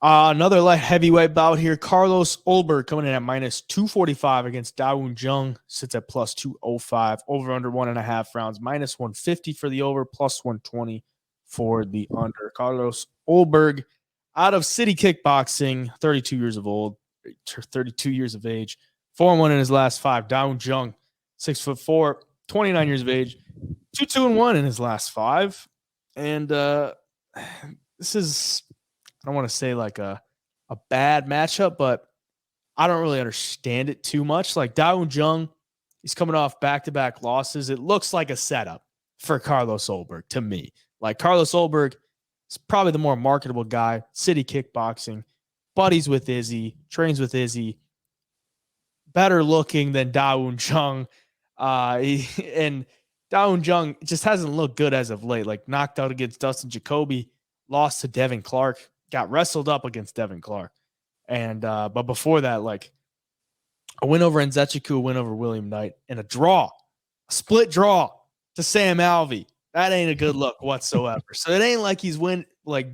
Another light heavyweight bout here. Carlos Ulberg coming in at minus 245 against Dawoon Jung. Sits at plus 205. Over under 1.5 rounds. Minus 150 for the over. Plus 120 for the under. Carlos Ulberg out of City Kickboxing. 32 years of old. 32 years of age. 4-1 in his last 5. Dawoon Jung, 6'4", 29 years of age. 2-2-1 in his last 5. And this is, I don't want to say like a bad matchup, but I don't really understand it too much. Like Dawoon Jung, he's coming off back-to-back losses. It looks like a setup for Carlos Ulberg to me. Like Carlos Ulberg is probably the more marketable guy. City Kickboxing, buddies with Izzy, trains with Izzy, better looking than Dawoon Jung. And Dawoon Jung just hasn't looked good as of late. Like knocked out against Dustin Jacoby, lost to Devin Clark, got wrestled up against Devin Clark. And but before that, like a win over Nzechiku, a win over William Knight, and a split draw to Sam Alvey. That ain't a good look whatsoever. So it ain't like he's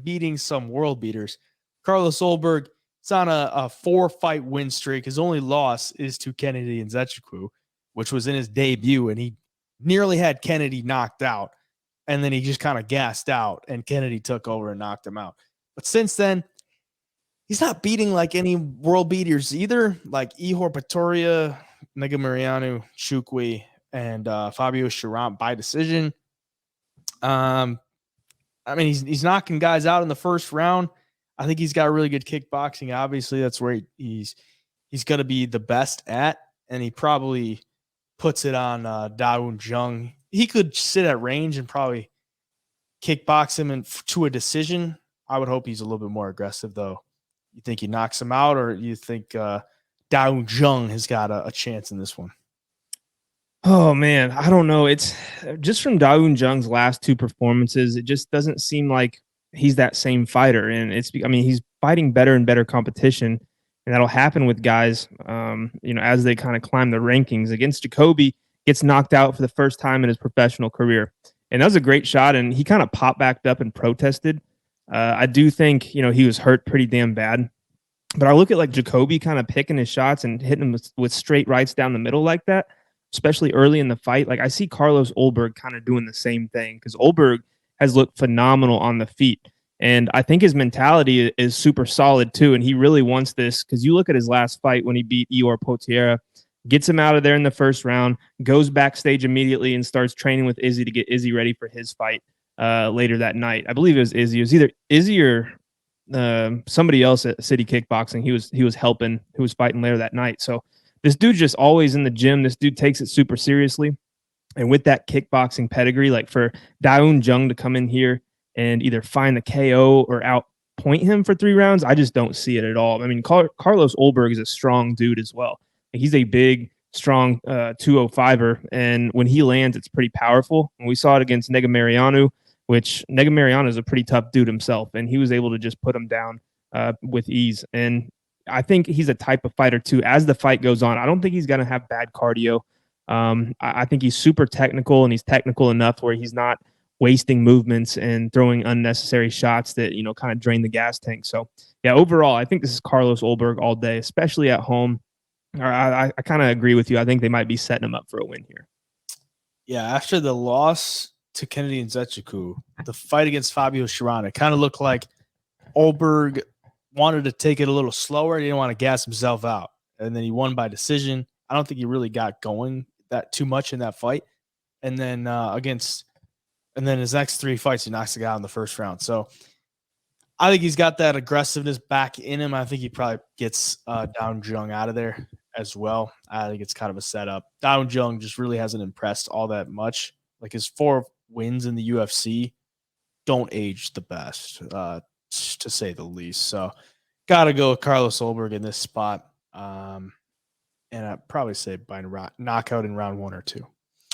beating some world beaters. Carlos Ulberg, it's on a 4-fight win streak. His only loss is to Kennedy Nzechiku, which was in his debut, and he nearly had Kennedy knocked out. And then he just kind of gassed out, and Kennedy took over and knocked him out. But since then, he's not beating like any world beaters either, like Ihor Pretoria, Negumereanu, Chukwi, and Fabio Cherant by decision. I mean, he's knocking guys out in the first round. I think he's got really good kickboxing. Obviously, that's where he's going to be the best at, and he probably puts it on Dawoon Jung. He could sit at range and probably kickbox him to a decision. I would hope he's a little bit more aggressive, though. You think he knocks him out, or you think Dawoon Jung has got a chance in this one? Oh, man, I don't know. It's just from Dawoon Jung's last 2 performances, it just doesn't seem like he's that same fighter. And he's fighting better and better competition, and that'll happen with guys, as they kind of climb the rankings. Against Jacoby, gets knocked out for the first time in his professional career. And that was a great shot, and he kind of popped back up and protested. I do think, he was hurt pretty damn bad. But I look at like Jacoby kind of picking his shots and hitting him with straight rights down the middle like that, especially early in the fight. Like I see Carlos Ulberg kind of doing the same thing, because Ulberg has looked phenomenal on the feet. And I think his mentality is super solid too. And he really wants this, because you look at his last fight when he beat Ihor Potieria, gets him out of there in the first round, goes backstage immediately and starts training with Izzy to get Izzy ready for his fight later that night. I believe it was Izzy. It was either Izzy or somebody else at City Kickboxing. He was helping, who was fighting later that night. So this dude's just always in the gym. This dude takes it super seriously. And with that kickboxing pedigree, like for Dawoon Jung to come in here and either find the KO or outpoint him for 3 rounds, I just don't see it at all. I mean, Carlos Ulberg is a strong dude as well. He's a big, strong 205er, and when he lands, it's pretty powerful. And we saw it against Negumereanu, which Negumereanu is a pretty tough dude himself, and he was able to just put him down with ease. And I think he's a type of fighter too. As the fight goes on, I don't think he's going to have bad cardio. I think he's super technical, and he's technical enough where he's not wasting movements and throwing unnecessary shots that, kind of drain the gas tank. So yeah, overall, I think this is Carlos Ulberg all day, especially at home. I kind of agree with you. I think they might be setting him up for a win here. Yeah, after the loss to Kennedy Nzechiku, the fight against Fabio Cherant, it kind of looked like Ulberg wanted to take it a little slower. He didn't want to gas himself out. And then he won by decision. I don't think he really got going that too much in that fight. And then his next 3 fights, he knocks the guy out in the first round. So I think he's got that aggressiveness back in him. I think he probably gets Dawoon Jung out of there as well. I think it's kind of a setup. Dawoon Jung just really hasn't impressed all that much. Like his 4 wins in the UFC don't age the best, to say the least. So got to go with Carlos Ulberg in this spot. And I'd probably say by knockout in round 1 or 2.